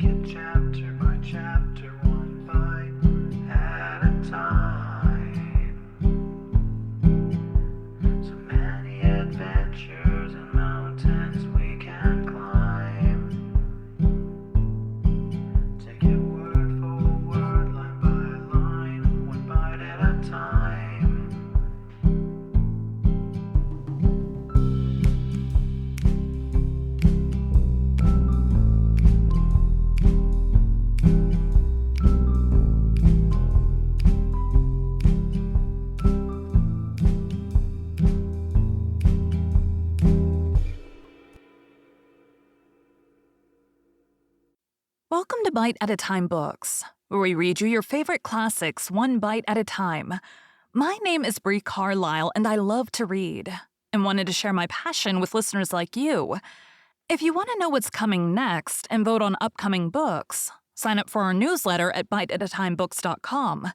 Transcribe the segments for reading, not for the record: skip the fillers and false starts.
it chapter by chapter, one bite at a time. So many adventures and mountains we can climb. Take it word for word, line by line, one bite at a time. Welcome to Bite at a Time Books, where we read you your favorite classics one bite at a time. My name is Bree Carlile, and I love to read, and wanted to share my passion with listeners like you. If you want to know what's coming next and vote on upcoming books, sign up for our newsletter at biteatatimebooks.com.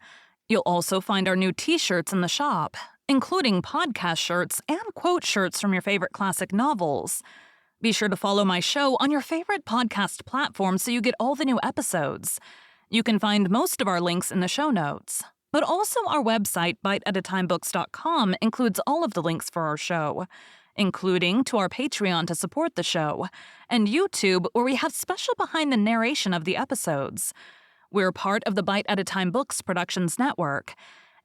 You'll also find our new t-shirts in the shop, including podcast shirts and quote shirts from your favorite classic novels. Be sure to follow my show on your favorite podcast platform so you get all the new episodes. You can find most of our links in the show notes. But also our website, biteatatimebooks.com, includes all of the links for our show, including to our Patreon to support the show, and YouTube, where we have special behind the narration of the episodes. We're part of the Bite at a Time Books Productions Network.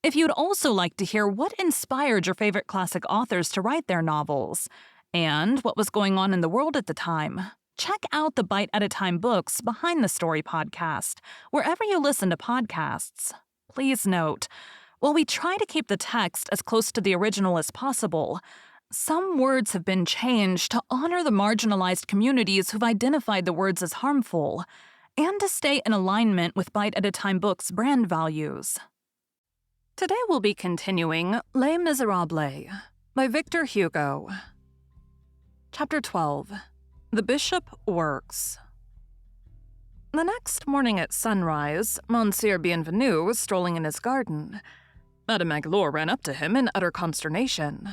If you'd also like to hear what inspired your favorite classic authors to write their novels, and what was going on in the world at the time, check out the Bite at a Time Books Behind the Story podcast, wherever you listen to podcasts. Please note, while we try to keep the text as close to the original as possible, some words have been changed to honor the marginalized communities who've identified the words as harmful, and to stay in alignment with Bite at a Time Books' brand values. Today we'll be continuing Les Miserables by Victor Hugo. Chapter 12. The Bishop Works. The next morning at sunrise, Monsieur Bienvenu was strolling in his garden. Madame Magloire ran up to him in utter consternation.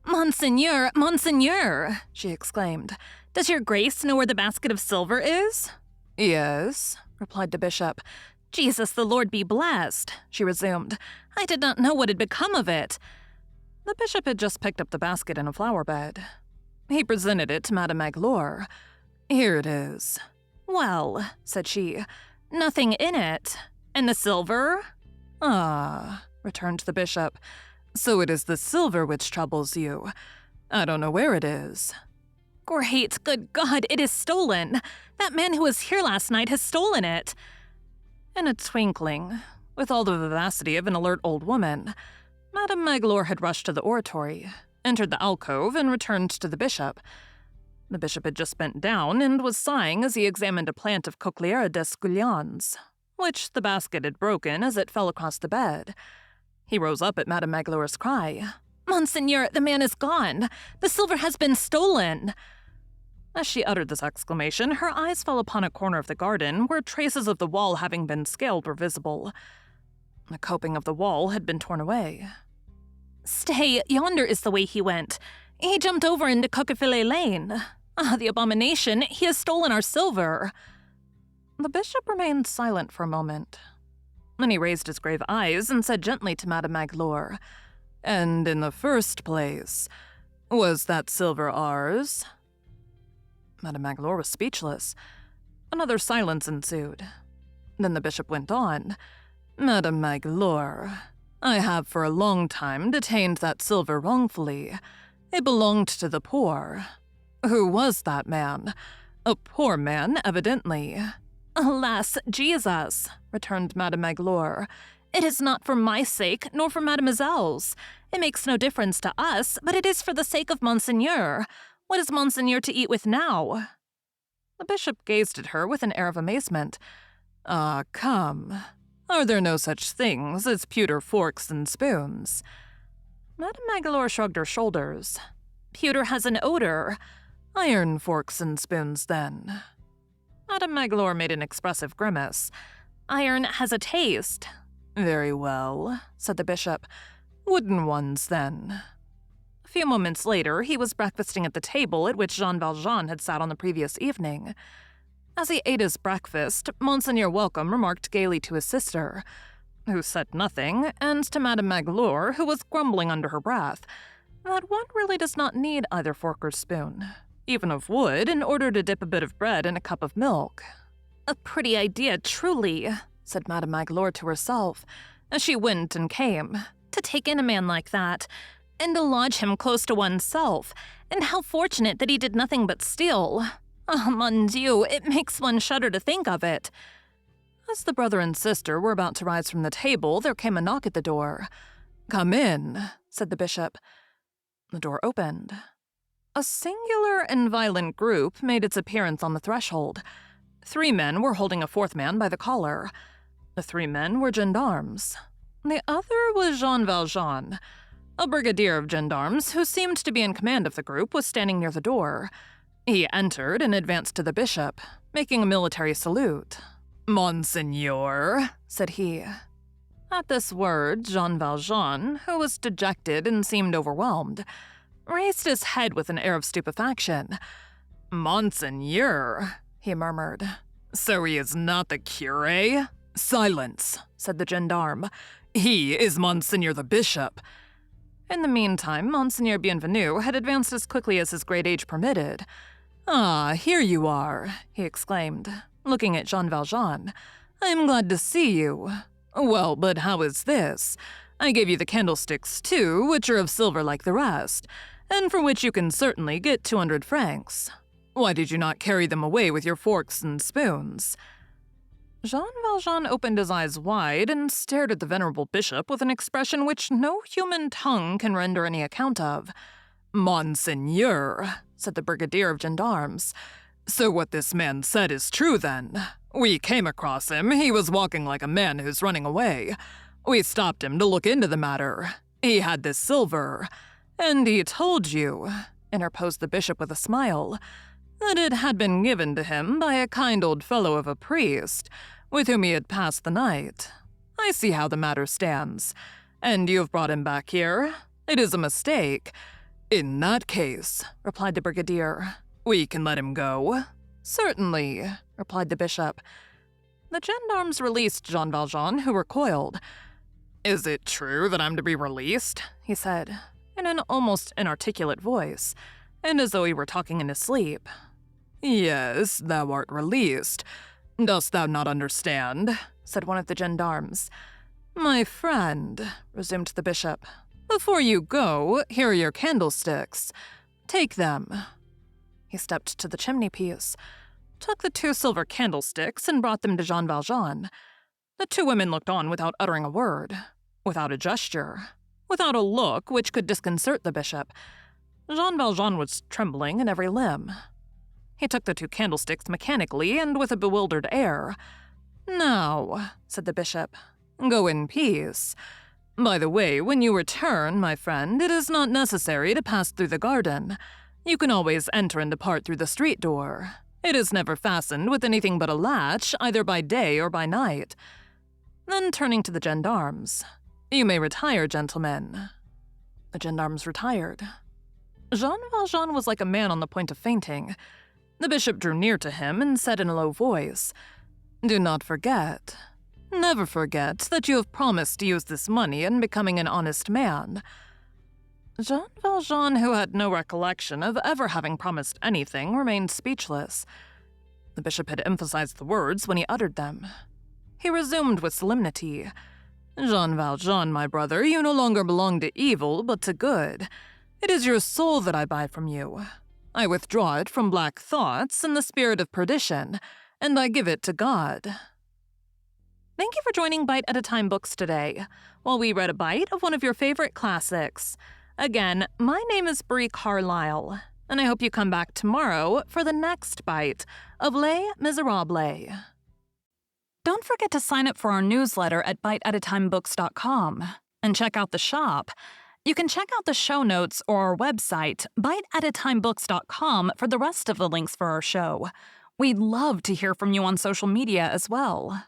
"Monseigneur, Monseigneur!" she exclaimed. "Does your grace know where the basket of silver is?" "Yes," replied the bishop. "Jesus the Lord be blessed," she resumed. "I did not know what had become of it." The bishop had just picked up the basket in a flower bed. He presented it to Madame Magloire. "Here it is." "Well," said she, "nothing in it. And the silver?" "Ah," returned the bishop, "so it is the silver which troubles you. I don't know where it is." "Great, good God, it is stolen! That man who was here last night has stolen it!" In a twinkling, with all the vivacity of an alert old woman, Madame Magloire had rushed to the oratory, entered the alcove, and returned to the bishop. The bishop had just bent down and was sighing as he examined a plant of Cochlearia des Goulions, which the basket had broken as it fell across the bed. He rose up at Madame Magloire's cry. "Monseigneur, the man is gone! The silver has been stolen!" As she uttered this exclamation, her eyes fell upon a corner of the garden where traces of the wall having been scaled were visible. The coping of the wall had been torn away. "Stay, yonder is the way he went. He jumped over into Coquefillet Lane. Ah, the abomination! He has stolen our silver!" The bishop remained silent for a moment. Then he raised his grave eyes and said gently to Madame Magloire, "And in the first place, was that silver ours?" Madame Magloire was speechless. Another silence ensued. Then the bishop went on. "Madame Magloire, I have for a long time detained that silver wrongfully. It belonged to the poor. Who was that man? A poor man, evidently." "Alas, Jesus," returned Madame Magloire. "It is not for my sake, nor for mademoiselle's. It makes no difference to us, but it is for the sake of Monseigneur. What is Monseigneur to eat with now?" The bishop gazed at her with an air of amazement. "Ah, come. Are there no such things as pewter forks and spoons?" Madame Magloire shrugged her shoulders. "Pewter has an odor." "Iron forks and spoons, then." Madame Magloire made an expressive grimace. "Iron has a taste." "Very well," said the bishop. "Wooden ones, then." A few moments later, he was breakfasting at the table at which Jean Valjean had sat on the previous evening. As he ate his breakfast, Monseigneur Welcome remarked gaily to his sister, who said nothing, and to Madame Magloire, who was grumbling under her breath, that one really does not need either fork or spoon, even of wood, in order to dip a bit of bread in a cup of milk. "A pretty idea, truly," said Madame Magloire to herself, as she went and came, "to take in a man like that, and to lodge him close to oneself, and how fortunate that he did nothing but steal. Ah, mon Dieu, it makes one shudder to think of it." As the brother and sister were about to rise from the table, there came a knock at the door. "Come in," said the bishop. The door opened. A singular and violent group made its appearance on the threshold. 3 men were holding a 4th man by the collar. The 3 men were gendarmes. The other was Jean Valjean. A brigadier of gendarmes, who seemed to be in command of the group, was standing near the door. He entered and advanced to the bishop, making a military salute. "Monseigneur," said he. At this word, Jean Valjean, who was dejected and seemed overwhelmed, raised his head with an air of stupefaction. "Monseigneur," he murmured. "So he is not the curé?" "Silence," said the gendarme. "He is Monseigneur the bishop." In the meantime, Monseigneur Bienvenu had advanced as quickly as his great age permitted. "Ah, here you are," he exclaimed, looking at Jean Valjean. "I am glad to see you. Well, but how is this? I gave you the candlesticks too, which are of silver like the rest, and for which you can certainly get 200 francs. Why did you not carry them away with your forks and spoons?" Jean Valjean opened his eyes wide and stared at the venerable bishop with an expression which no human tongue can render any account of. "Monseigneur," said the brigadier of gendarmes, "so what this man said is true, then. We came across him. He was walking like a man who's running away. We stopped him to look into the matter. He had this silver. And he told you," interposed the bishop with a smile, "that it had been given to him by a kind old fellow of a priest, with whom he had passed the night. I see how the matter stands. And you have brought him back here? It is a mistake." "In that case," replied the brigadier, "we can let him go." "Certainly," replied the bishop. The gendarmes released Jean Valjean, who recoiled. "Is it true that I'm to be released?" he said, in an almost inarticulate voice, and as though he were talking in his sleep. "Yes, thou art released. Dost thou not understand?" said one of the gendarmes. "My friend," resumed the bishop, "before you go, here are your candlesticks. Take them." He stepped to the chimney-piece, took the 2 silver candlesticks, and brought them to Jean Valjean. The 2 women looked on without uttering a word, without a gesture, without a look which could disconcert the bishop. Jean Valjean was trembling in every limb. He took the 2 candlesticks mechanically and with a bewildered air. "Now," said the bishop, "go in peace. By the way, when you return, my friend, it is not necessary to pass through the garden. You can always enter and depart through the street door. It is never fastened with anything but a latch, either by day or by night." Then turning to the gendarmes, "You may retire, gentlemen." The gendarmes retired. Jean Valjean was like a man on the point of fainting. The bishop drew near to him and said in a low voice, "Do not forget, never forget, that you have promised to use this money in becoming an honest man." Jean Valjean, who had no recollection of ever having promised anything, remained speechless. The bishop had emphasized the words when he uttered them. He resumed with solemnity, "Jean Valjean, my brother, you no longer belong to evil, but to good. It is your soul that I buy from you. I withdraw it from black thoughts and the spirit of perdition, and I give it to God." Thank you for joining Bite at a Time Books today, while we read a bite of one of your favorite classics. Again, my name is Bree Carlile, and I hope you come back tomorrow for the next bite of Les Miserables. Don't forget to sign up for our newsletter at biteatatimebooks.com and check out the shop. You can check out the show notes or our website, biteatatimebooks.com, for the rest of the links for our show. We'd love to hear from you on social media as well.